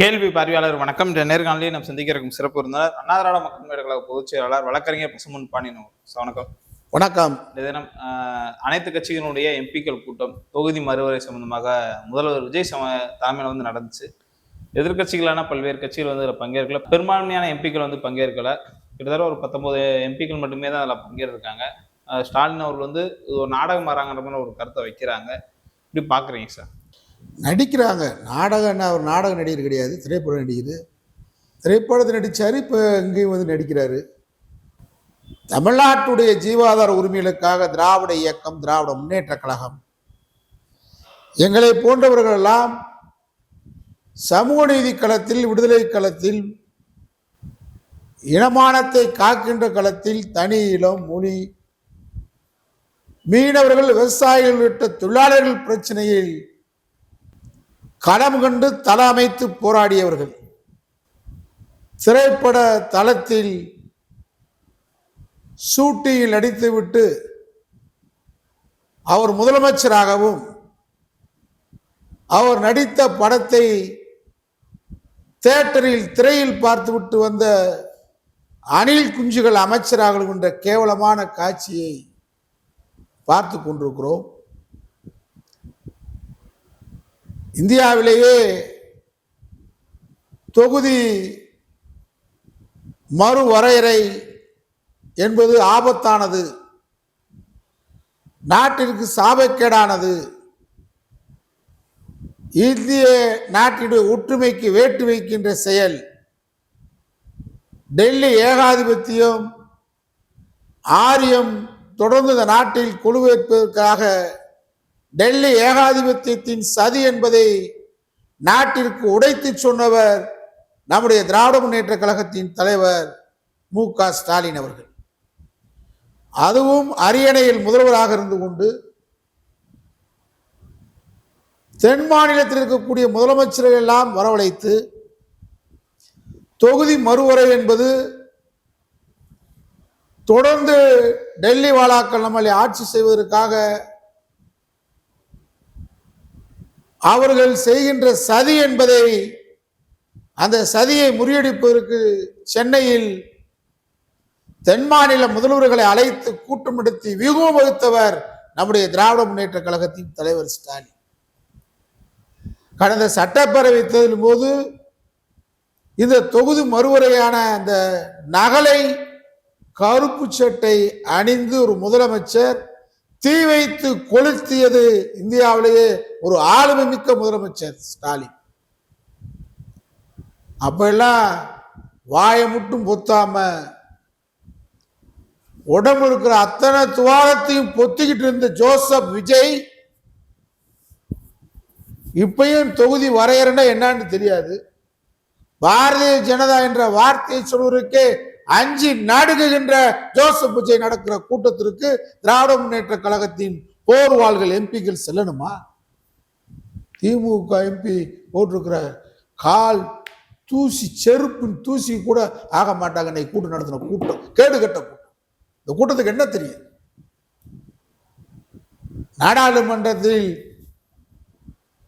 கேள்வி பார்வையாளர் வணக்கம். இந்த நேர்காணலில் நாம் சந்திக்க இருக்கும் சிறப்பு இருந்தார் அண்ணா திராவிட மக்கள் முன்னேற்ற கழக பொதுச் செயலாளர் வழக்கறிஞர் பசுமன் பாண்டியன். வணக்கம். வணக்கம். இந்த தினம் அனைத்து கட்சிகளுடைய எம்பிக்கள் கூட்டம் தொகுதி மறுவரை சம்பந்தமாக முதல்வர் விஜய் தலைமையில் நடந்துச்சு. எதிர்கட்சிகளான பல்வேறு கட்சிகள் அதில் பங்கேற்கல. பெரும்பான்மையான எம்பிக்கள் பங்கேற்கல. கிட்டத்தட்ட ஒரு 19 எம்பிக்கள் மட்டுமே தான் அதில் பங்கேற்காங்க. ஸ்டாலின் அவர்கள் இது ஒரு நாடகம் மாறாங்கன்ற ஒரு கருத்தை வைக்கிறாங்க. இப்படி பார்க்குறீங்க சார்? நடிக்கிறாங்க. நாடகம் ஒரு நாடக நடிகர் கிடையாது, திரைப்பட நடிகர். திரைப்படத்தை நடித்தார், இப்போ இங்கேயும் நடிக்கிறாரு. தமிழ்நாட்டுடைய ஜீவாதார உரிமைகளுக்காக திராவிட இயக்கம், திராவிட முன்னேற்ற கழகம், எங்களை போன்றவர்கள் எல்லாம் சமூக நீதி களத்தில், விடுதலை களத்தில், இனமானத்தை காக்கின்ற களத்தில், தனி இனம், மொழி, மீனவர்கள், விவசாயிகள் உள்ளிட்ட தொழிலாளர்கள் பிரச்சனையில் களம் கண்டு தள அமைத்து போராடியவர்கள். திரைப்பட தளத்தில் ஷூட்டிங்கில் நடித்துவிட்டு அவர் முதலமைச்சராகவும் அவர் நடித்த படத்தை தியேட்டரில் திரையில் பார்த்துவிட்டு வந்த அணில் குஞ்சுகள் அமைச்சராக என்ற கேவலமான காட்சியை பார்த்து கொண்டிருக்கிறோம். இந்தியாவிலேயே தொகுதி மறுவரையறை என்பது ஆபத்தானது, நாட்டிற்கு சாபக்கேடானது, இந்திய நாட்டினுடைய ஒற்றுமைக்கு வேட்டு வைக்கின்ற செயல். டெல்லி ஏகாதிபத்தியம், ஆரியம் தொடர்ந்து இந்த நாட்டில் கொலுவைப்பதற்காக டெல்லி ஏகாதிபத்தியத்தின் சதி என்பதை நாட்டிற்கு உடைத்து சொன்னவர் நம்முடைய திராவிட முன்னேற்ற கழகத்தின் தலைவர் மு.க. ஸ்டாலின் அவர்கள். அதுவும் அரியணையில் முதல்வராக இருந்து கொண்டு தென் மாநிலத்தில் இருக்கக்கூடிய முதலமைச்சர்கள் எல்லாம் வரவழைத்து தொகுதி மறுவரை என்பது தொடர்ந்து டெல்லி வாலாக்கள் நம்மளை ஆட்சி செய்வதற்காக அவர்கள் செய்கின்ற சதி என்பதை, அந்த சதியை முறியடிப்பதற்கு சென்னையில் தென் மாநில முதல்வர்களை அழைத்து கூட்டம் நடத்தி வியூகம் வகுத்தவர் நம்முடைய திராவிட முன்னேற்ற கழகத்தின் தலைவர் ஸ்டாலின். கடந்த சட்டப்பேரவை தேர்தலின் போது இந்த தொகுதி மறுவரையான அந்த நகலை கருப்பு சட்டை அணிந்து ஒரு முதலமைச்சர் தீ வைத்து கொளுத்தியது இந்தியாவிலேயே ஒரு ஆளுமை மிக்க முதலமைச்சர் ஸ்டாலின். அப்பெல்லாம் வாயை மட்டும் பொத்தாம உடம்பு இருக்கிற அத்தனை துவாரத்தையும் பொத்திக்கிட்டு இருந்த ஜோசப் விஜய் இப்பயும் தொகுதி வரையறைன்னா என்னன்னு தெரியாது. பாரதிய ஜனதா என்ற வார்த்தையை சொல்வதற்கே அஞ்சி நடுங்குகின்ற ஜோசப் விஜய் நடக்கிற கூட்டத்திற்கு திராவிட முன்னேற்ற கழகத்தின் போர்வாள்கள் எம்பிக்கள் செல்லணுமா? திமுக எம்பி போட்டிருக்கிற கால் தூசி, செருப்பின் தூசி கூட ஆக மாட்டாங்க. இன்னைக்கு கூட்டம் நடத்தின கூட்டம் கேடு கட்ட கூட்டம். இந்த கூட்டத்துக்கு என்ன தெரியும்? நாடாளுமன்றத்தில்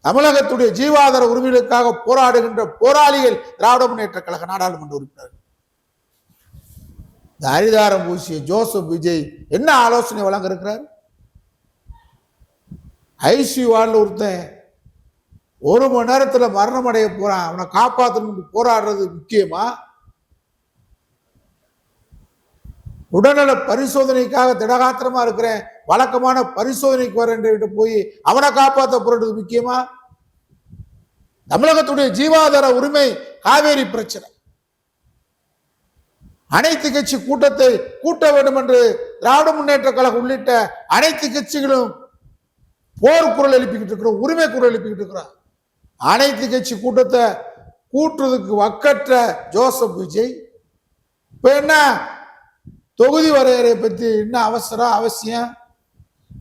தமிழகத்துடைய ஜீவாதார உரிமைகளுக்காக போராடுகின்ற போராளிகள் திராவிட முன்னேற்ற கழக நாடாளுமன்ற உறுப்பினர்கள். இந்த அரிதாரம் பூசிய ஜோசப் விஜய் என்ன ஆலோசனை வழங்க இருக்கிறார்? ஐசியூ வார்டில் ஒருத்தன் 1 மணி நேரத்தில் மரணம் அடைய போறான், அவனை காப்பாற்றணும்னு போராடுறது முக்கியமா? உடல்நல பரிசோதனைக்காக திடகாத்திரமா இருக்கிறேன், வழக்கமான பரிசோதனைக்கு வரேன் போய் அவனை காப்பாற்ற போறது முக்கியமா? தமிழகத்துடைய ஜீவாதார உரிமை காவேரி பிரச்சனை, அனைத்து கட்சி கூட்டத்தை கூட்ட வேண்டும் என்று திராவிட முன்னேற்ற கழகம் உள்ளிட்ட அனைத்து கட்சிகளும் போர் குரல் எழுப்பிக்கிட்டு இருக்கிறோம், உரிமை குரல் எழுப்பிக்கிட்டு இருக்கிறோம். அனைத்து கட்சி கூட்டத்தை கூட்டுறதுக்கு வக்கற்ற ஜோசப் விஜய் இப்ப என்ன தொகுதி வரையறை பற்றி என்ன அவசியம்?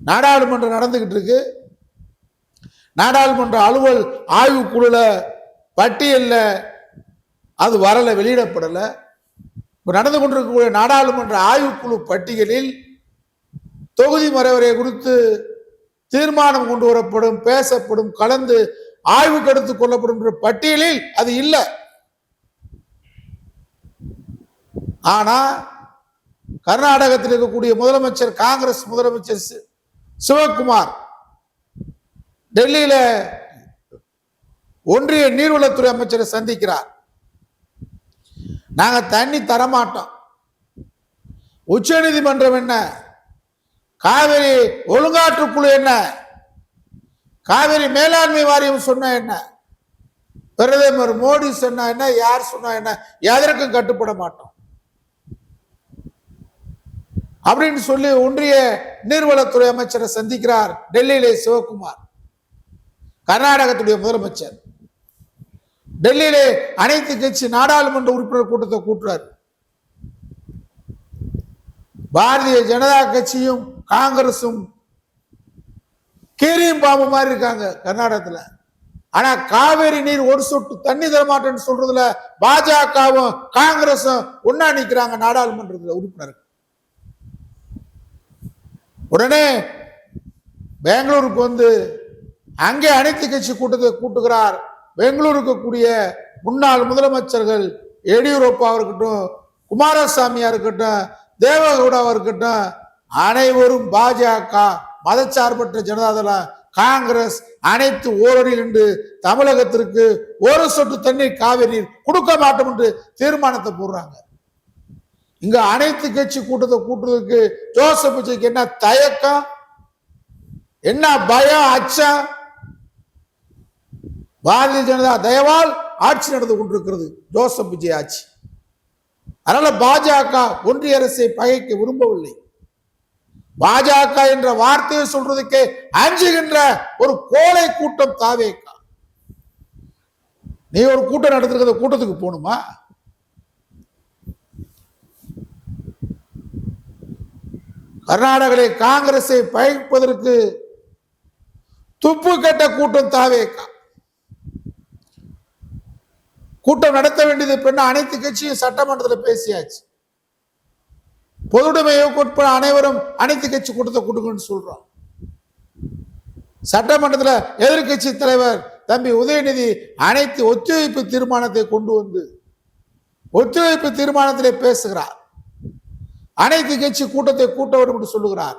நாடாளுமன்றம் நடந்துகிட்டு இருக்கு. நாடாளுமன்ற அலுவல் ஆய்வு குழுல பட்டியல்ல அது வரல, வெளியிடப்படலை. இப்ப நடந்து கொண்டிருக்கக்கூடிய நாடாளுமன்ற ஆய்வுக்குழு பட்டியலில் தொகுதி மறுவரை குறித்து தீர்மானம் கொண்டு வரப்படும், பேசப்படும், கலந்து ஆய்வுக்கு எடுத்துக் கொள்ளப்படும் பட்டியலில் அது இல்லை. ஆனா கர்நாடகத்தில் இருக்கக்கூடிய முதலமைச்சர், காங்கிரஸ் முதலமைச்சர் சிவகுமார் டெல்லியில ஒன்றிய நீர்வளத்துறை அமைச்சரை சந்திக்கிறார். நாங்க தண்ணி தரமாட்டோம். உச்ச நீதிமன்றம் என்ன, காவிரி ஒழுங்காற்றுக்குழு என்ன, காவிரி மேலாண்மை வாரியம் சொன்ன என்ன, பிரதமர் மோடி சொன்னா என்ன, யார் சொன்னா என்ன, எதற்கும் கட்டுப்பட மாட்டோம் அப்படின்னு சொல்லி ஒன்றிய நீர்வளத்துறை அமைச்சரை சந்திக்கிறார் டெல்லியிலே சிவகுமார், கர்நாடகத்துடைய முதலமைச்சர். டெல்லியிலே அனைத்து கட்சி நாடாளுமன்ற உறுப்பினர் கூட்டத்தை கூட்டுறார். பாரதிய ஜனதா கட்சியும் காங்கிரசும் கீரியும் பாம்பு மாதிரி இருக்காங்க கர்நாடகத்தில். ஆனா காவேரி நீர் ஒரு சொட்டு தண்ணி தரமாட்டேன்னு சொல்றதுல பாஜகவும் காங்கிரசும் ஒன்னா நிக்கிறாங்க நாடாளுமன்றத்தில் உறுப்பினர். உடனே பெங்களூருக்கு வந்து அங்கே அனைத்து கட்சி கூட்டத்தை கூட்டுகிறார். பெங்களூருக்கு கூடிய முன்னாள் முதலமைச்சர்கள் எடியூரப்பா இருக்கட்டும், குமாரசாமியா இருக்கட்டும், தேவகவுடாவா இருக்கட்டும், அனைவரும் பாஜக, மதச்சார்பற்ற ஜனதாதள, காங்கிரஸ் அனைத்து ஓரணியில் நின்று தமிழகத்திற்கு ஒரு சொட்டு தண்ணீர் காவிரி நீர் கொடுக்க மாட்டோம் என்று தீர்மானத்தை போடுறாங்க. இங்க அனைத்து கட்சி கூட்டத்தை கூட்டுறதுக்கு ஜோசப் விஜய்க்கு என்ன தயக்கம், என்ன பயம், அச்சம்? பாரதிய ஜனதா தயவால் ஆட்சி நடந்து கொண்டிருக்கிறது, ஜோசப் விஜய் ஆட்சி. அதனால பாஜக ஒன்றிய அரசை பகைக்க விரும்பவில்லை. பாஜக என்ற வார்த்தையை சொல்றதுக்கே அஞ்சுகின்ற ஒரு கோழை கூட்டம் தாவேகா. நீ ஒரு கூட்டம் நடத்திருக்கிற கூட்டத்துக்கு போகணுமா? கர்நாடகாவில் காங்கிரஸை பகைப்பதற்கு துப்பு கட்ட கூட்டம் தாவேகா. கூட்டம் நடத்த வேண்டியது பெண்ண அனைத்து கட்சியும் சட்டமன்றத்தில் பேசியாச்சு. பொதுவுடைமையை உட்பட அனைவரும் அனைத்து கட்சி கூட்டத்தை கூட்டுங்கன்னு சொல்றோம். சட்டமன்றத்தில் எதிர்கட்சி தலைவர் தம்பி உதயநிதி அனைத்து ஒத்திவைப்பு தீர்மானத்தை கொண்டு வந்து ஒத்திவைப்பு தீர்மானத்திலே பேசுகிறார். அனைத்து கட்சி கூட்டத்தை கூட்ட வேண்டும் என்று சொல்லுகிறார்.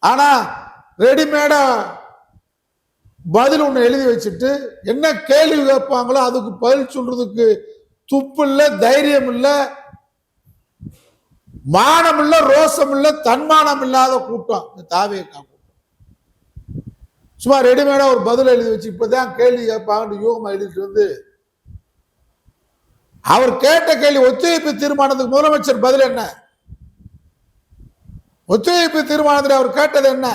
ஆனா ரெடிமேடா பதில் ஒண்ணு எழுதி வச்சுட்டு என்ன கேள்வி கேட்பாங்களோ அதுக்கு பதில் சொல்றதுக்கு துப்பு இல்ல, தைரியம் இல்ல, மானம் இல்ல, ரோசம் இல்ல, தன்மானம் இல்லாத கூட்டம் இந்த தாவேகா கூட்டம். சும்மா ரெடிமேடா ஒரு பதில் எழுதி வச்சு இப்பதான் கேள்வி கேட்பாங்க யோகமா எழுதிட்டு வந்து அவர் கேட்ட கேள்வி ஒத்திவைப்பு தீர்மானத்துக்கு முதலமைச்சர் பதில் என்ன? ஒத்திவைப்பு தீர்மானத்தில் அவர் கேட்டது என்ன?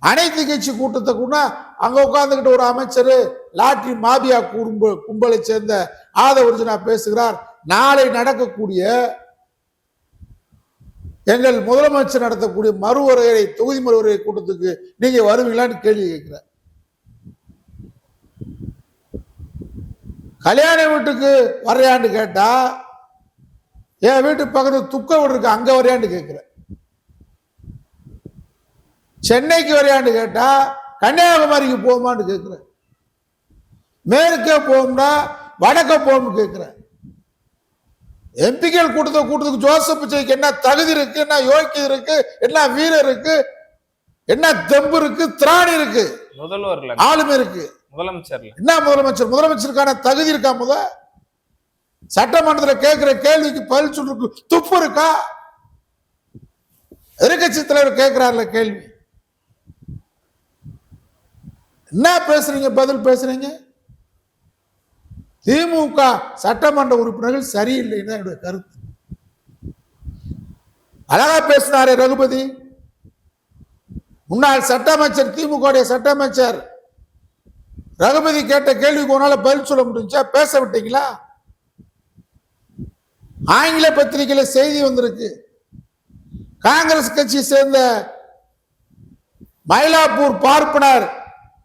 அனைத்து கட்சி கூட்டத்தை கூட அங்க உட்கார்ந்துகிட்ட ஒரு அமைச்சர் லாட்ரி மாபியா கும்பலை சேர்ந்த ஆதவர்ஜுனா பேசுகிறார். நாளை நடக்கக்கூடிய எங்கள் முதலமைச்சர் நடத்தக்கூடிய மறுவரையறை தொகுதி மறுவரையறை கூட்டத்துக்கு நீங்க வருவீங்களான்னு கேள்வி கேட்கிறார். கல்யாண வீட்டுக்கு வரையாண்டு கேட்டா என் வீட்டு பக்கத்து துக்க வீடு இருக்கு அங்க வரையாண்டு கேட்கிற. சென்னைக்கு வரையாண்டு கேட்டா கன்னியாகுமரிக்கு போகுமான்னு கேட்கிற. மேற்கே போகும்னா வடக்க போகும்னு கேட்கிற. எம்பிக்கள் கூட்டத்துக்கு ஜோசப் விஜய்க்கு என்ன தகுதி இருக்கு, என்ன யோக்கியம் இருக்கு, என்ன வீரர் இருக்கு, என்ன தெம்பு இருக்கு, திராணி இருக்கு, முதல்வர் ஆளுமை இருக்கு, முதலமைச்சர் என்ன முதலமைச்சருக்கான தகுதி இருக்கா? சட்டமன்றத்தில் கேட்கிற கேள்விக்கு பதில் சொல்றதுக்கு துப்பு இருக்கா? எதிர்கட்சி தலைவர் கேட்கிறார்ல கேள்வி, என்ன பேசுறீங்க? பதில் பேசுறீங்க. திமுக சட்டமன்ற உறுப்பினர்கள் சரியில்லைன்னு என்னுடைய கருத்து. அழகா பேசினாரே ரகுபதி, முன்னாள் சட்டமைச்சர், திமுக சட்டமைச்சர் ரகுபதி கேட்ட கேள்விக்கு உன்னால பதில் சொல்ல முடிஞ்சா? பேச விட்டீங்களா? ஆங்கில பத்திரிகையில செய்தி வந்திருக்கு. காங்கிரஸ் கட்சி சேர்ந்த மயிலாப்பூர் பார்ப்பனர்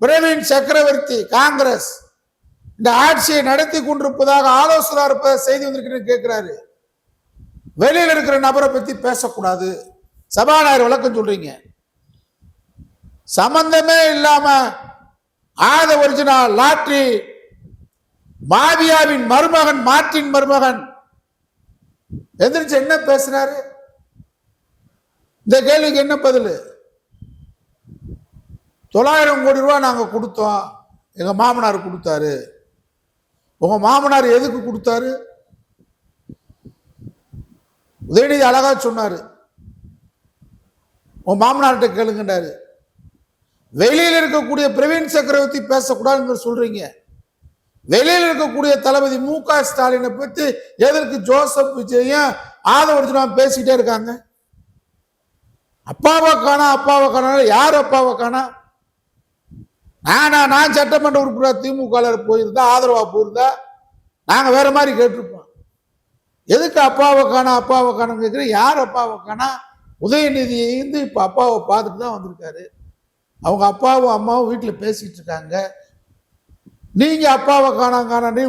பிரவீன் சக்கரவர்த்தி காங்கிரஸ் இந்த ஆட்சியை நடத்தி கொண்டிருப்பதாக ஆலோசனை இருப்பதாக செய்தி வந்திருக்கிறேன்னு கேட்கிறாரு. வெளியில் இருக்கிற நபரை பத்தி பேசக்கூடாது, சபாநாயகர் விளக்கம் சொல்றீங்க. சம்பந்தமே இல்லாம ஒரிஜினா லாட்ரி மாவியாவின் மருமகன் மார்ட்டின் மருமகன் எந்திரிச்சு என்ன பேசுறாரு? இந்த கேள்விக்கு என்ன பதில்? 900 கோடி ரூபாய் நாங்க கொடுத்தோம், எங்க மாமனார் கொடுத்தாரு. உங்க மாமனார் எதுக்கு கொடுத்தாரு? உதயநிதி அழகா சொன்னாரு, உங்க மாமனார்கிட்ட கேளுங்கன்றாரு. வெளியில் இருக்கக்கூடிய பிரவீன் சக்கரவர்த்தி பேசக்கூடாதுன்னு சொல்றீங்க. வெளியில் இருக்கக்கூடிய தளபதி மு.க. ஸ்டாலினை பத்தி எதற்கு ஜோசப் விஜயும் ஆதவர்ஜுனாவும் பேசிக்கிட்டே இருக்காங்க? அப்பாவை காணா யார் அப்பாவை காணா? நான் சட்டமன்ற உறுப்பினர் திமுக போயிருந்தா, ஆதரவா போயிருந்தா நாங்க வேற மாதிரி கேட்டிருப்போம். எதுக்கு அப்பாவை காணா கேட்கிறேன். யார் அப்பாவை காணா? உதயநிதி இப்ப அப்பாவை பார்த்துட்டு தான் வந்திருக்காரு. அவங்க அப்பாவும் அம்மாவும் வீட்டில் பேசிட்டு இருக்காங்க. நீங்க அப்பாவை காணா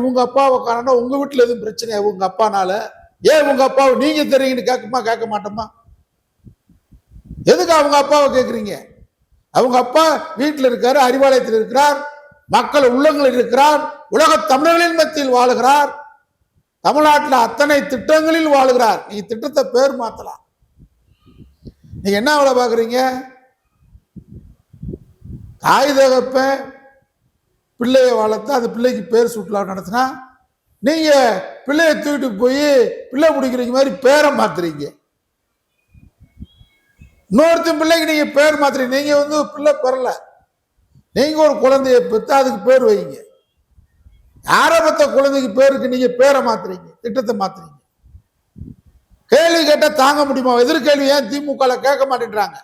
உங்க அப்பாவை காணா, உங்க வீட்டில் எதுவும் பிரச்சனையா உங்க அப்பானால? ஏன் உங்க அப்பாவை நீங்க தெரியுங்கன்னு கேட்க மாட்டோமா? எதுக்கு அவங்க அப்பாவை கேட்குறீங்க? அவங்க அப்பா வீட்டில் இருக்காரு, அறிவாலயத்தில் இருக்கிறார், மக்கள் உள்ளங்களில் இருக்கிறார், உலக தமிழர்களின் மத்தியில் வாழுகிறார், தமிழ்நாட்டில் அத்தனை திட்டங்களில் வாழுகிறார். நீங்க திட்டத்தை பேர் மாத்தலாம். நீங்க என்ன அவளை பாக்குறீங்க? தாய் தகப்பன் பிள்ளைய வளர்த்து அந்த பிள்ளைக்கு பேர் சுற்றுலா நடத்தினா நீங்க பிள்ளைய தூக்கிட்டு போய் பிள்ளை பிடிக்கிறீங்க மாதிரி பேரை மாத்துறீங்க. இன்னொருத்தன் பிள்ளைக்கு நீங்க பேர் மாத்துறீங்க. நீங்க பிள்ளை பெறல, நீங்க ஒரு குழந்தைய பெற்று அதுக்கு பேர் வைங்க. ஆரம்பத்த குழந்தைக்கு பேருக்கு நீங்க பேரை மாத்துறீங்க, திட்டத்தை மாத்துறீங்க. கேள்வி கேட்டா தாங்க முடியுமா? எதிர்கேள்வி ஏன் திமுக கேட்க மாட்டேன்றாங்க?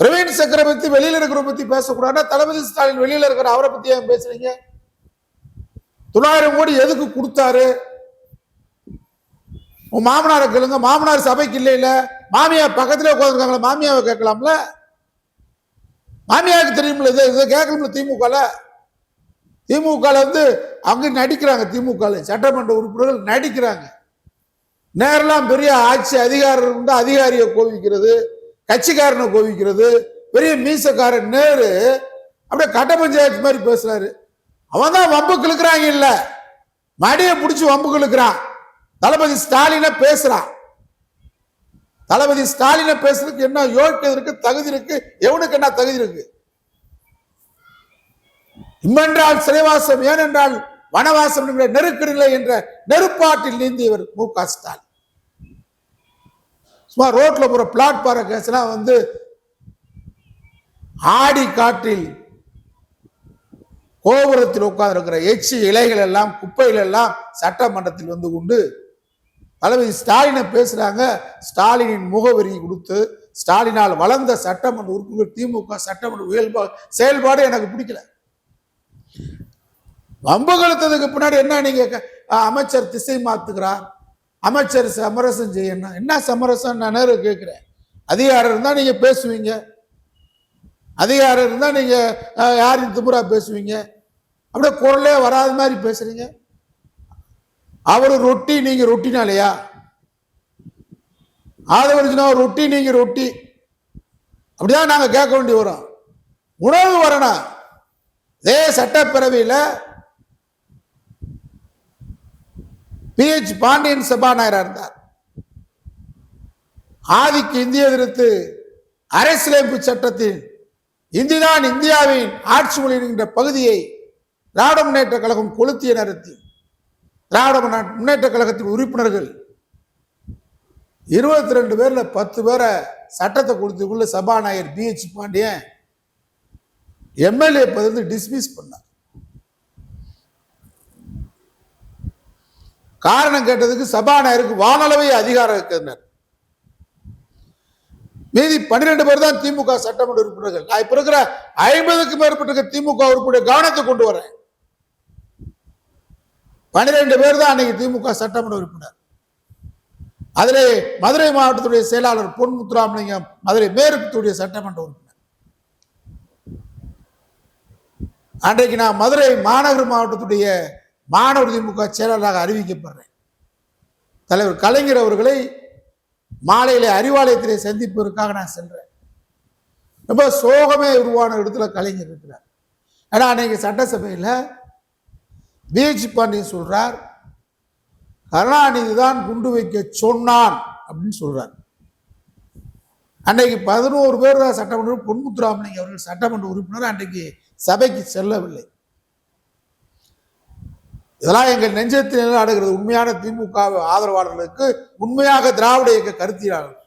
பிரவீன் சக்கரவர்த்தி வெளியில இருக்கிற பத்தி பேசக்கூடாதுன்னா தளபதி ஸ்டாலின் வெளியில இருக்கிற அவரை பத்தி ஏன் பேசுறீங்க? 900 கோடி எதுக்கு கொடுத்தாரு? உன் மாமனாரை கேளுங்க. மாமனார் சபைக்கு இல்ல மாமியா பக்கத்துல உட்காந்துருக்காங்களா, மாமியாவை கேட்கலாம்ல? மாமியாவுக்கு தெரியும்ல, இதை கேட்கலாம்ல. திமுக அங்க நடிக்கிறாங்க. திமுக சட்டமன்ற உறுப்பினர்கள் நடிக்கிறாங்க. நேரெல்லாம் பெரிய ஆட்சி அதிகாரம் இருந்தா அதிகாரியை கோவிக்கிறது, கட்சிக்காரனை கோவிக்கிறது. பெரிய மீசக்காரன் நேரு அப்படியே கட்ட பஞ்சாயத்து மாதிரி பேசுறாரு. அவன் தான் வம்புக்கு இழுக்கிறாங்க, இல்ல மடியை பிடிச்சி வம்புக்கு இழுக்கிறான். தளபதி ஸ்டாலின பேசுறான். தளபதி ஸ்டாலின பேசுறதுக்கு என்ன யோக்கியம் இருக்கு, தகுதி இருக்கு? எவனுக்கு என்ன தகுதி இருக்கு? இம்மென்றால் சிறைவாசம், ஏனென்றால் வனவாசம் என்ற நெருக்கடில்லை என்ற நெருப்பாட்டில் நீந்தியவர் மு.க. ஸ்டாலின். சும்மா ரோட்ல போற பிளாட்பார கேஸ்லாம் ஆடி காற்றில் கோபுரத்தில் உட்கார்ந்து இருக்கிற எச்சி இலைகள் எல்லாம் குப்பைகள் எல்லாம் சட்டமன்றத்தில் கொண்டு தளபதி ஸ்டாலினை பேசுறாங்க. ஸ்டாலினின் முகவரி கொடுத்து ஸ்டாலினால் வளர்ந்த சட்டமன்ற உறுப்பினர் திமுக சட்டமன்ற செயல்பாடு எனக்கு பிடிக்கல. வம்பு கழுத்ததுக்கு பின்னாடி என்ன நீங்க அமைச்சர் திசை மாத்துகிறார், அமைச்சர் சமரசம் செய்யணும். என்ன சமரசம் நான் நேரு கேட்கிறேன். அதிகாரம் இருந்தா நீங்க பேசுவீங்க, அதிகாரம் இருந்தா நீங்க யாரையும் திமுறா பேசுவீங்க. அப்படியே குரலே வராத மாதிரி பேசுறீங்க. அவரு ரொட்டி, நீங்க ரொட்டினாலையா? ஆதவர்ஜுனா ரொட்டி, நீங்க ரொட்டி. அப்படிதான் நாங்க கேட்க வேண்டி வரும். உணவு வரணும். இதே சட்டப்பேரவையில் PH பாண்டியன் சபாநாயகராக இருந்தார். ஆதிக்க இந்திய எதிர்த்து அரசியலமைப்பு சட்டத்தில் இந்திதான் இந்தியாவின் ஆட்சி மொழி என்கின்ற பகுதியை திராவிட முன்னேற்ற கழகம் கொளுத்திய நேரத்தில் திராவிட முன்னேற்ற கழகத்தின் உறுப்பினர்கள் 22 பேர்ல 10 பேரை சட்டத்தை கொடுத்துக்குள்ள சபாநாயகர் PH பாண்டியன் MLA பதவி டிஸ்மிஸ் பண்ணார். காரணம் கேட்டதுக்கு சபாநாயகருக்கு வானளவை அதிகாரம் இருக்கிறார். மீதி 12 பேர் தான் திமுக சட்டமன்ற உறுப்பினர்கள். நான் இப்ப இருக்கிற 50க்கும் மேற்பட்ட திமுக உறுப்பினர் கவனத்தை கொண்டு வரேன். 12 பேர் தான் அன்னைக்கு திமுக சட்டமன்ற உறுப்பினர். அதிலே மதுரை மாவட்டத்துடைய செயலாளர் பொன் முத்துராமலிங்கம் மதுரை மேற்குடைய சட்டமன்ற உறுப்பினர். அன்றைக்கு நான் மதுரை மாநகர் மாவட்டத்துடைய மாணவர் திமுக செயலாளராக அறிவிக்கப்படுறேன். தலைவர் கலைஞர் அவர்களை மாலையிலே அறிவாலயத்திலே சந்திப்பதற்காக நான் சென்றேன். ரொம்ப சோகமே உருவான இடத்துல கலைஞர் இருக்கிறார். ஏன்னா அன்னைக்கு சட்டசபையில் பிஹெச் பாண்டியன் சொல்றார், கருணாநிதி தான் குண்டு வைக்க சொன்னான் அப்படின்னு சொல்றார். அன்னைக்கு 11 பேர் தான் சட்டமன்ற பொன்முத்துராமலிங்க அவர்கள் சட்டமன்ற உறுப்பினர் அன்றைக்கு சபைக்கு செல்லவில்லை. இதெல்லாம் எங்கள் நெஞ்சத்தில் ஆடுகிறது. உண்மையான திமுக ஆதரவாளர்களுக்கு, உண்மையாக திராவிட இயக்க கருத்தியாளர்கள்.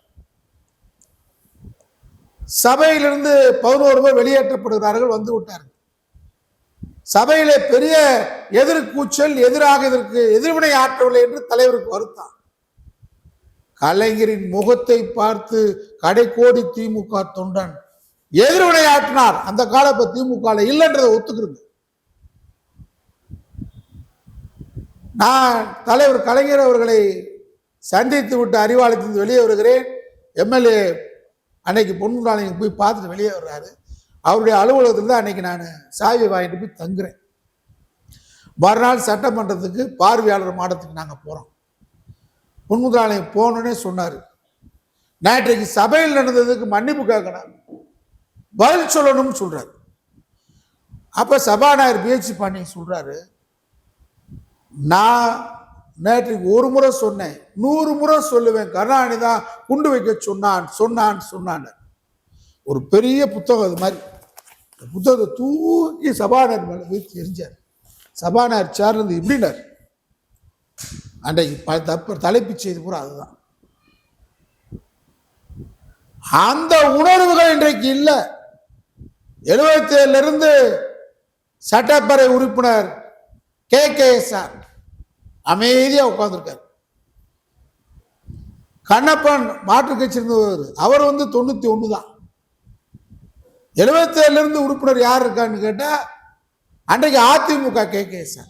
சபையிலிருந்து 11 பேர் வெளியேற்றப்படுகிறார்கள், வந்து விட்டார்கள். சபையிலே பெரிய எதிர்கூச்சல், எதிராக இதற்கு எதிர்வினை ஆற்றவில்லை என்று தலைவருக்கு வருத்தான். கலைஞரின் முகத்தை பார்த்து கடைக்கோடி திமுக தொண்டன் எதிர்வினை ஆற்றினார். அந்த கால இப்ப திமுக இல்லைன்றதை ஒத்துக்கிறது. நான் தலைவர் கலைஞர் அவர்களை சந்தித்து விட்டு அறிவாலயத்திலிருந்து வெளியே வருகிறேன். எம்எல்ஏ அன்னைக்கு பொன்முத்துராமலிங்க போய் பார்த்துட்டு வெளியே வர்றாரு. அவருடைய அலுவலகத்தில் தான் அன்னைக்கு நான் சாவி வாங்கிட்டு போய் தங்குறேன். மறுநாள் சட்டமன்றத்துக்கு பார்வையாளர் மாடத்துக்கு நாங்கள் போகிறோம். பொன்முத்துராமலிங்க போனோன்னே சொன்னார், நேற்றைக்கு சபையில் நடந்ததுக்கு மன்னிப்பு கேட்கணும், பதில் சொல்லணும்னு சொல்றாரு. அப்ப சபாநாயகர் பிஹெச் பாண்டியன் சொல்றாரு, நான் நேற்றுக்கு ஒரு முறை சொன்னேன், 100 முறை சொல்லுவேன், கருணாநிதி தான் குண்டு வைக்க சொன்னான் சொன்னான் சொன்னான். ஒரு பெரிய புத்தகம் அது மாதிரி. புத்தகத்தை தூக்கி சபாநாயகர் மேல போய் எரிஞ்சார். சபாநாயகர் சேர்ந்து இப்படினார். அன்றைக்கு தலைப்புச் செய்தி பூரா அதுதான். அந்த உணர்வுகள் இன்றைக்கு இல்லை. 77 இருந்து சட்டப்பேரவை உறுப்பினர் KKSR அமைதியா உட்கார்ந்துருக்கார். கண்ணப்பன் மாற்று கட்சி இருந்தவர், அவர் 91 தான். 77 இருந்து உறுப்பினர் யார் இருக்கான்னு கேட்டா அன்றைக்கு அதிமுக KKSR.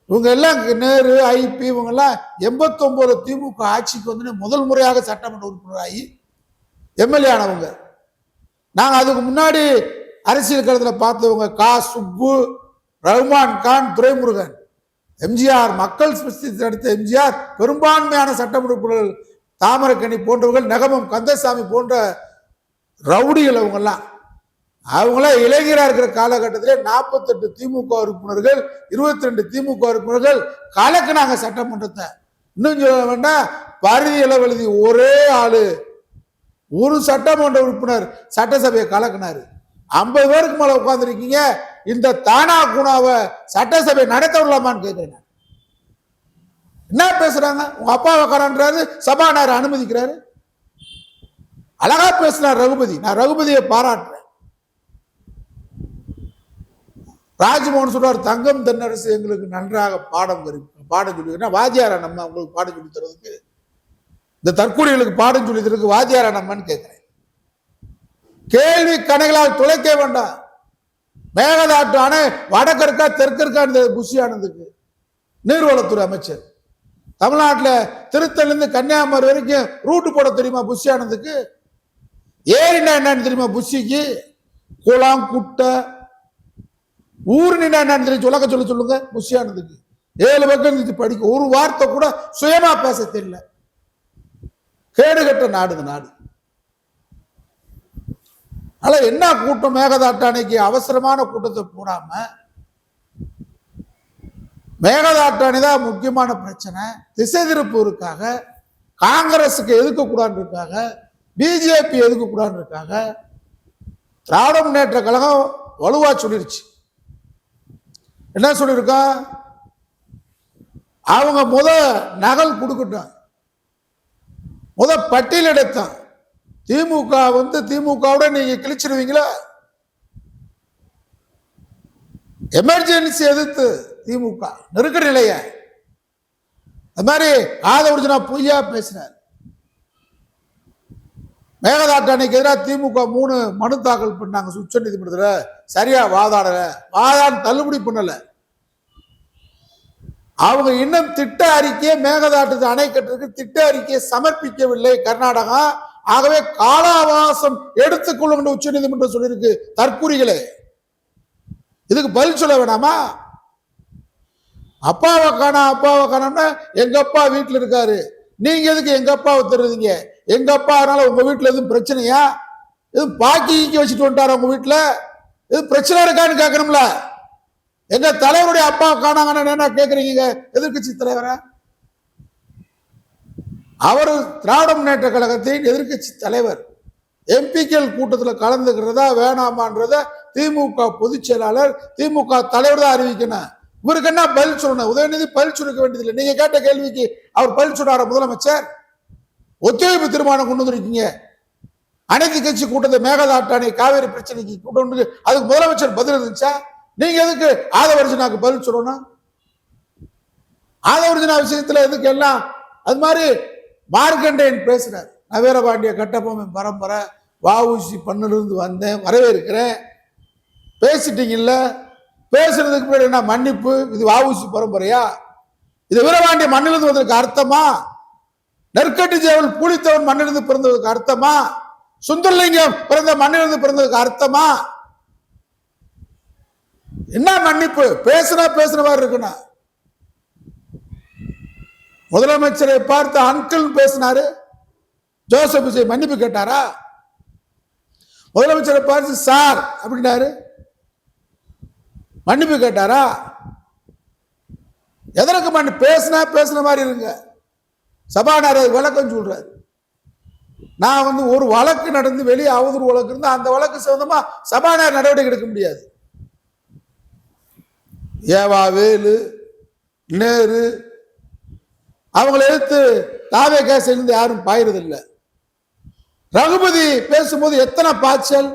இவங்க எல்லாம் நேரு ஐபி இவங்க எல்லாம் 89 திமுக ஆட்சிக்கு வந்து முதல் முறையாக சட்டமன்ற உறுப்பினர் ஆகி எம்எல்ஏ ஆனவங்க. நாங்க அதுக்கு முன்னாடி அரசியல் களத்தில் பார்த்தவங்க சுப்பு, ரஹ்மான் கான், துரைமுருகன், எம்ஜிஆர், மக்கள் அடுத்த எம்ஜிஆர், பெரும்பான்மையான சட்டமன்ற உறுப்பினர்கள் தாமரக்கணி போன்றவர்கள், நெகமம் கந்தசாமி போன்ற ரவுடிகள் அவங்களாம் இளைஞராக இருக்கிற காலகட்டத்திலே 48 திமுக உறுப்பினர்கள், 22 திமுக உறுப்பினர்கள் கலக்குனாங்க சட்டமன்றத்தை. இன்னும் சொல்ல வேண்டாம், பரிதி இளவழுதி ஒரே ஆளு ஒரு சட்டமன்ற உறுப்பினர் சட்டசபையை கலக்குனாரு. 50 பேருக்கு மேல உட்கார்ந்துருக்கீங்க, இந்த தானா குணாவை சட்டசபை நடத்த விடலாமான்னு கேட்கிறேன். என்ன பேசுறாங்க? உங்க அப்பாவை கரான்றாரு, சபாநாயகர் அனுமதிக்கிறாரு. அழகா பேசினார் ரகுபதி, நான் ரகுபதியை பாராட்டுறேன். ராஜ்மோகன் சொல்றார், தங்கம் தென்னரசு எங்களுக்கு நன்றாக பாடம் சொல்லி, வாத்தியாரா நம்ம உங்களுக்கு பாடம் சொல்லி தரதுக்கு, இந்த தற்கொலைகளுக்கு பாடம் சொல்லி தரதுக்கு வாத்தியாரா நம்மன்னு கேட்கிறேன். கேள்வி கணைகளால் துளைக்க வேண்டாம். மேகதாட்டு அணை வடக்கற்கா தெற்கற்கா புஷி ஆனதுக்கு நீர்வளத்துறை அமைச்சர். தமிழ்நாட்டில் திருத்தலிருந்து கன்னியாகுமரி வரைக்கும் ரூட்டு போட தெரியுமா புஷி ஆனதுக்கு? ஏரினா என்னன்னு தெரியுமா புஷிக்கு? குளம் குட்டை ஊருன்னா என்னன்னு தெரியும் சொல்லுங்க புஷி ஆனதுக்கு. 7 பக்கம் படிக்க ஒரு வார்த்தை கூட சுயமா பேச தெரியல. கேடுகட்ட நாடு இந்த நாடு. ஆனா என்ன கூட்டம்? மேகதாட்டு அணைக்கு அவசரமான கூட்டத்தை போடாம, மேகதாட்டு அணை தான் முக்கியமான பிரச்சனை, திசை திருப்பூருக்காக, காங்கிரஸுக்கு எதுக்க கூடாதுக்காக, பிஜேபி எதுக்க கூடாதுக்காக திராவிட முன்னேற்ற கழகம் வலுவா சொல்லிருச்சு. என்ன சொல்லிருக்கா? அவங்க நகல் கொடுக்கட்டும், பட்டியல் எடுத்தான். திமுக திமுகவோட நீங்க கிழிச்சிருவீங்களா? எமர்ஜென்சி எதிர்த்து திமுக நெருக்கடி நிலைய அது மாதிரி ஆதவர்ஜுனா பொய்யா பேசினார். மேகதாட்டு அணைக்கு எதிராக திமுக 3 மனு தாக்கல் பண்ணாங்க உச்ச நீதிமன்றத்தில். சரியா வாதாடல, தள்ளுபடி பண்ணல. அவங்க இன்னும் திட்ட அறிக்கையை மேகதாட்டு அணை கட்டுறதுக்கு திட்ட அறிக்கையை சமர்ப்பிக்கவில்லை கர்நாடகா. ஆகவே கால அவகாசம் எடுத்துக்கொள்ளும் என்று உச்ச நீதிமன்றம் சொல்லியிருக்கு. தற்கூறிகளே, இதுக்கு பதில் சொல்ல வேணாமா? அப்பாவை காணோம்னா எங்க அப்பா வீட்டுல இருக்காரு, நீங்க எதுக்கு எங்க அப்பாவை தருவீங்க? எங்க அப்பா அதனால உங்க வீட்டுல எதுவும் பிரச்சனையா? இது பாக்கி வச்சுட்டு வந்துட்டாரு உங்க வீட்டுல, இது பிரச்சனை இருக்கான்னு கேட்கணும்ல. எங்க தலைவருடைய அப்பா காணாங்கன்னு என்ன கேட்கறீங்க எதிர்கட்சி தலைவரை? அவர் திராவிட முன்னேற்ற கழகத்தின் எதிர்கட்சி தலைவர். எம்பிக்கள் கூட்டத்தில் கலந்துக்கிறதா வேணாமான்றத திமுக பொதுச் செயலாளர், திமுக தலைவர் தான் அறிவிக்கணும். இவருக்கு என்ன பதில் சொல்லணும்? உதயநிதி பதில் சொல்லிக்க வேண்டியதில்லை. நீங்க கேட்ட கேள்விக்கு அவர் பதில் சொன்னார முதலமைச்சர்? ஒத்துழைப்பு தீர்மானம் கொண்டு வந்திருக்கீங்க, அனைத்து கட்சி கூட்டத்தை மேகதாட்டானை காவேரி பிரச்சனைக்கு கூட்டம், அதுக்கு முதலமைச்சர் பதில் இருந்துச்சா? நீங்க எதுக்கு ஆதவர்ஜனாக்கு பதில் சொல்லணும்? ஆதவர்ஜனா விஷயத்துல எதுக்கு எல்லாம் அது மாதிரி மார்க்கண்டேயன் பேசுறாரு. நவீரபாண்டிய கட்டபொம்மன் பரம்பரை, வஉசி பண்ணிலிருந்து வந்தேன், வரவேற்கிறேன். பேசிட்டீங்கல்ல, பேசுறதுக்கு பேர் என்ன மன்னிப்பு? இது வஉசி பரம்பரையா? இது வீரபாண்டிய மண்ணிலிருந்து வந்ததுக்கு அர்த்தமா? நெற்கட்டி சேவல் பூலித்தவன் மண்ணிலிருந்து பிறந்ததுக்கு அர்த்தமா? சுந்தரலிங்கம் பிறந்த மண்ணிலிருந்து பிறந்ததுக்கு அர்த்தமா? என்ன மன்னிப்பு? பேசுற மாதிரி இருக்கணும். முதலமைச்சரை பார்த்து அங்கிள் பேசினாரு, ஜோசப் விஜய் மன்னிப்பு கேட்டாரா? முதலமைச்சரை பார்த்து சார் அப்படின்னாரு, மன்னிப்பு கேட்டாரா? எதற்கு மன்னிப்பு? பேசுன மாதிரி இருங்க. சபாநாயகர் விளக்கம் சொல்றாரு. நான் ஒரு வழக்கு நடந்து வெளியே அவதூறு வழக்கு இருந்தா அந்த வழக்கு சம்பந்தமா சபாநாயகர் நடவடிக்கை எடுக்க முடியாது. ஏவா வேலு, நேரு அவங்களை எடுத்து தாவே கேஸ் இருந்து யாரும் பாயிறதில்லை. ரகுபதி பேசும்போது எத்தனை பாய்ச்சல்!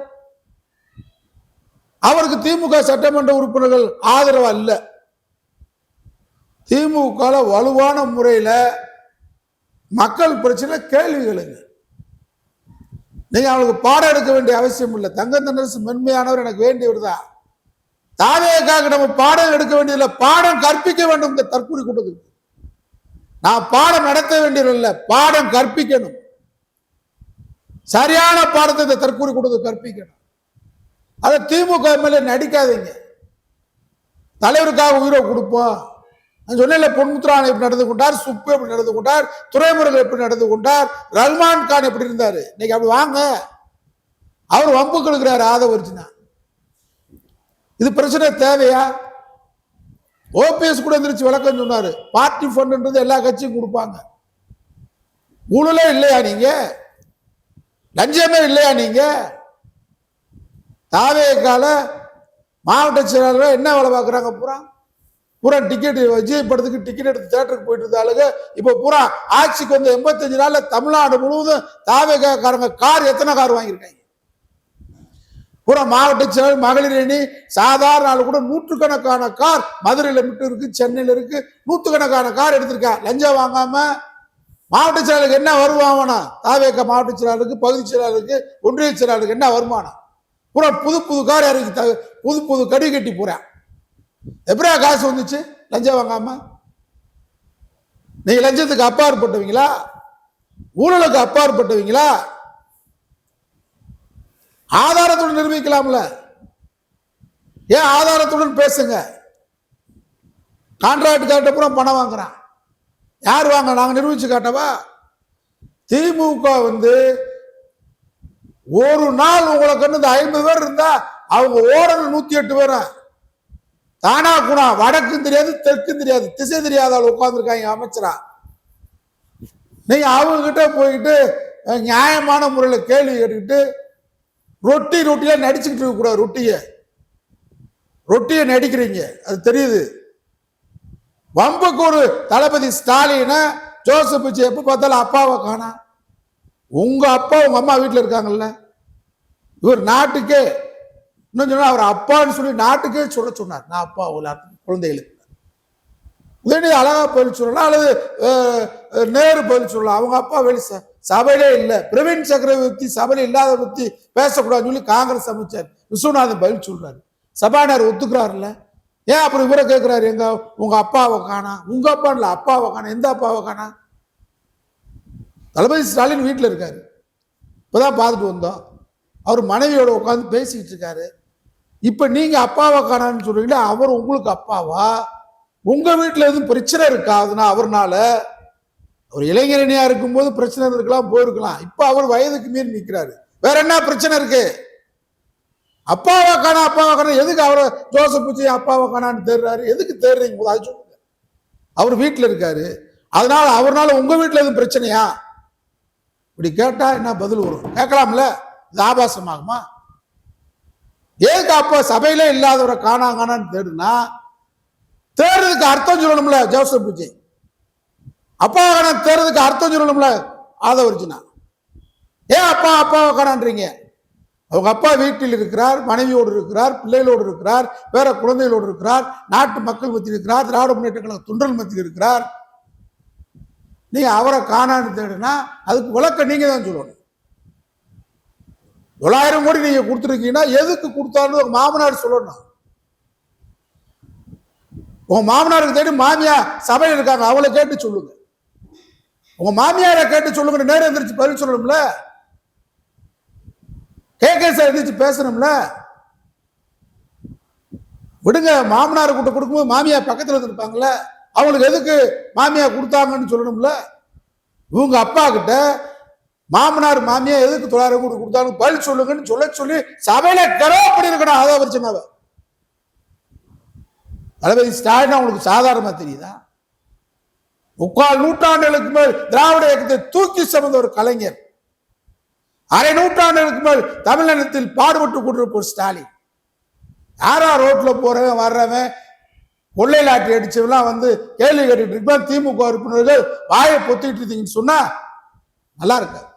அவருக்கு திமுக சட்டமன்ற உறுப்பினர்கள் ஆதரவா இல்ல. திமுக வலுவான முறையில மக்கள் பிரச்சனை கேள்விகளுங்க. நீங்க அவங்களுக்கு பாடம் எடுக்க வேண்டிய அவசியம் இல்லை. தங்கத்தனரசு மென்மையானவர் எனக்கு வேண்டியவர் தான். தாவேக்காக நம்ம பாடம் எடுக்க வேண்டியதில்லை, பாடம் கற்பிக்க வேண்டும். இந்த தற்கொலை கூட்டத்துக்கு நான் பாடம் நடத்த வேண்டியதில்லை, பாடம் கற்பிக்கணும். சரியான பாடத்தை இந்த தற்கொலை கூட்டத்துக்கு கற்பிக்கணும். அதை திமுக மேல நடிக்காதீங்க. தலைவருக்காக உயிரை கொடுப்போம். நான் சொன்ன பொன்முத்ரான் எப்படி நடந்து கொண்டார், சுப்பு எப்படி நடந்து கொண்டார், துரைமுருகன் எப்படி நடந்து கொண்டார், ரஹ்மான் கான் எப்படி இருந்தாரு. இன்னைக்கு அப்படி வாங்க. அவர் வம்புக்கு இருக்கிறாரு ஆதவர்ஜனா. இது பிரச்சனை தேவையா? ஓபிஎஸ் கூட எந்திரிச்சு விளக்கம் சொன்னாரு. பார்ட்டி ஃபண்ட்ன்றது எல்லா கட்சியும் கொடுப்பாங்க. ஊழலே இல்லையா நீங்க? லஞ்சமே இல்லையா நீங்க? தாவேக்கால மாவட்ட செயலாளர் என்ன வேலை பார்க்குறாங்க? பூரா டிக்கெட், விஜய் படத்துக்கு டிக்கெட் எடுத்து தியேட்டருக்கு போயிட்டு இருந்தாலுங்க. இப்ப பூரா ஆட்சிக்கு வந்து 85 நாள்ல தமிழ்நாடு முழுவதும் தாவேக்காரங்க கார் எத்தனை கார் வாங்கியிருக்காங்க? பூரா மாவட்ட செயலர், மகளிர் அணி, சாதாரண ஆளு கூட நூற்றுக்கணக்கான கார் மதுரையில மட்டும் இருக்கு, சென்னையில இருக்கு, நூற்றுக்கணக்கான கார் எடுத்திருக்கா. லஞ்சம் வாங்காம. மாவட்ட செயலாளருக்கு என்ன வருமானம்? தாவேக்கா மாவட்ட செயலாளருக்கு, பகுதி செயலாளருக்கு, ஒன்றிய செயலாளருக்கு என்ன வருமானம்? பூரா புது கார் இறக்கி புது கடி கட்டி போறான். எப்படியா காசு வந்துச்சு லஞ்சம் வாங்காம? நீங்க லஞ்சத்துக்கு அப்பாற்பட்டவங்களா? ஊழலுக்கு அப்பாற்பட்டவங்களா? ஆதாரத்துடன் நிரூபிக்கலாம்ல. ஏன் ஆதாரத்துடன் பேசுங்க. கான்ட்ராக்ட் காட்ட பூரா பணம் வாங்குறான். யார் வாங்க? நாங்க நிரூபிச்சு காட்டவா? திமுக ஒரு நாள் உங்களுக்கு 50 பேர் இருந்தா அவங்க ஓடணும் 108 பேர். தானா குணா, வடக்கும் தெரியாது தெற்கும் தெரியாது திசை தெரியாத ஆள் உட்கார்ந்துருக்காங்க அமைச்சரா. நீங்க அவங்க கிட்ட போயிட்டு நியாயமான முறையில் கேள்வி கேட்டுக்கிட்டு ரொட்டியா நடிச்சுக்கிட்டு இருக்க கூடாது. ரொட்டியை நடிக்கிறீங்க, அது தெரியுது. வம்புக்கு ஒரு தளபதி ஸ்டாலின ஜோசப் விஜய் எப்ப பார்த்தாலும் அப்பாவை காணா. உங்க அப்பா உங்க அம்மா வீட்டில் இருக்காங்கல்ல. இவர் நாட்டுக்கே இன்னும் சொன்னா அவர் அப்பான்னு சொல்லி நாட்டுக்கே சொல்ல சொன்னார். நான் அப்பா குழந்தைகளுக்கு. உதயநிதி அழகா பதில் சொல்லலாம், அல்லது நேரு பதில் சொல்லலாம். அவங்க அப்பா வெளி சபையிலே இல்லை. பிரவீன் சக்கரவர்த்தி சபையில இல்லாத பத்தி பேசக்கூடாதுன்னு சொல்லி காங்கிரஸ் அமைச்சர் விஸ்வநாதன் பதில் சொல்றாரு. சபாநாயகர் ஒத்துக்கிறாருல்ல. ஏன் அப்புறம் இவரை கேட்கிறாரு, எங்க உங்க அப்பாவை காணா? உங்க அப்பா இல்ல, அப்பாவை காணா. எந்த அப்பாவை காணா? தளபதி ஸ்டாலின் வீட்டில் இருக்காரு. இப்பதான் பார்த்துட்டு வந்தோம். அவர் மனைவியோட உட்காந்து பேசிக்கிட்டு இருக்காரு. இப்ப நீங்க அப்பாவை காணான்னு சொல்றீங்களா? அவர் உங்களுக்கு அப்பாவா? உங்க வீட்டுல எதுவும் பிரச்சனை இருக்கா? அதுனா அவர்னால அவர் இளைஞரணியா இருக்கும்போது பிரச்சனை இருக்கலாம், போயிருக்கலாம். இப்ப அவர் வயதுக்கு மீறி நிற்கிறாரு. வேற என்ன பிரச்சனை இருக்கு? அப்பாவை காணா எதுக்கு அவரை ஜோசப் விஜய் அப்பாவை காணான்னு தேடுறாரு? எதுக்கு தேடுறீங்க? அது சொல்லுங்க. அவர் வீட்டுல இருக்காரு, அதனால அவர்னால உங்க வீட்டுல எதுவும் பிரச்சனையா? இப்படி கேட்டா என்ன பதில் வரும்? கேட்கலாம்ல? இது ஆபாசமாகுமா? ஏதுக்கு அப்பா சபையிலே இல்லாதவரை காணான்னு தேடுனா தேடுறதுக்கு அர்த்தம் சொல்லணும்ல ஜோசப் விஜய். அப்பா காணா தேடுறதுக்கு அர்த்தம் சொல்லணும்ல ஆதவர்ஜுனா. ஏன் அப்பாவை காணான்றீங்க? அவங்க அப்பா வீட்டில் இருக்கிறார், மனைவியோடு இருக்கிறார், பிள்ளைகளோடு இருக்கிறார், வேற குழந்தைகளோடு இருக்கிறார், நாட்டு மக்கள் மத்தியில் இருக்கிறார், திராவிட முன்னேற்ற கழக தொண்டர்கள் மத்தியில் இருக்கிறார். நீங்க அவரை காணான்னு தேடுனா அதுக்கு விளக்க நீங்க தான் சொல்லணும். 900 கோடி நீங்க கொடுத்துருக்கீங்கன்னா எதுக்கு கொடுத்தாலும் உங்க மாமனார் சொல்லணும். உங்க மாமனாருக்கு தேடி மாமியா சபையில் இருக்காங்க, அவளை கேட்டு சொல்லுங்க. உங்க மாமியாரை கேட்டு சொல்லுங்க. நேரம் எந்திரிச்சு பதில் சொல்லணும்ல? கேட்க எந்திரிச்சு பேசணும்ல? விடுங்க, மாமனார் கூட்ட கொடுக்கும்போது மாமியா பக்கத்துல இருப்பாங்கல்ல, அவங்களுக்கு எதுக்கு மாமியா கொடுத்தாங்கன்னு சொல்லணும்ல? இவங்க அப்பா கிட்ட மாமனார் மாமியா எதுக்கு 900 கோடி கொடுத்தாங்க பதில் சொல்லுங்கன்னு சொல்லி சபையில கரவ பண்ணிருக்கணும். அதை பிரச்சனை தளபதி ஸ்டாலின் அவங்களுக்கு சாதாரணமா தெரியுதா? 3/4 நூற்றாண்டுகளுக்கு மேல் திராவிட இயக்கத்தை தூக்கி சுமந்த ஒரு கலைஞர், அரை நூற்றாண்டுகளுக்கு மேல் தமிழ்நாட்டில் பாடுபட்டு கொண்டிருப்போர் ஸ்டாலின். யாரா ரோட்ல போறவன் வர்றவன் கொள்ளையில் ஆட்டி அடிச்சவெல்லாம் வந்து கேள்வி கேட்டுட்டு இருப்பான். திமுக உறுப்பினர்கள் வாயை பொத்திட்டு இருக்கீங்கன்னு சொன்னா நல்லா இருக்காது.